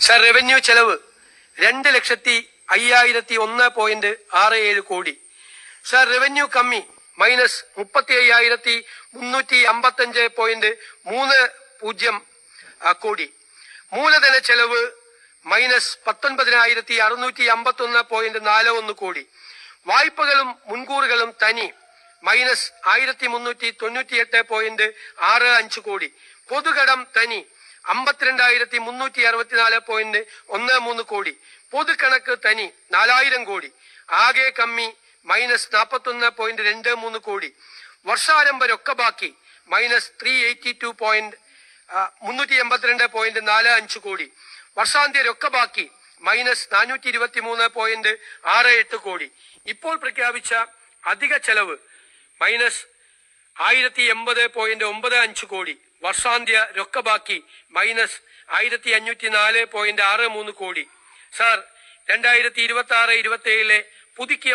Sir, revenue ചെലവ് 2,05,1.67 കോടി. Sir, revenue കമ്മി -35,355.30 കോടി. മൂലധന ചെലവ് -19,651.41 കോടി. വായ്പകളും മുൻകൂറുകളും തനി -1,398.65 കോടി. പൊതുകടം തനി 52,364.13 കോടി. പൊതുകണക്ക് തനി 4,000 കോടി. ആകെ കമ്മി -41.23 കോടി. വർഷാരംഭ രൊക്കബാക്കി -382.45 കോടി. വർഷാന്ത്യ രൊക്കബാക്കി -423.68 കോടി. ഇപ്പോൾ പ്രഖ്യാപിച്ച അധിക ചെലവ് -1,080.95 കോടി. വർഷാന്ത്യ രൊക്കബാക്കി -1,504.63 കോടി. സാർ, 2026-27 പുതുക്കിയ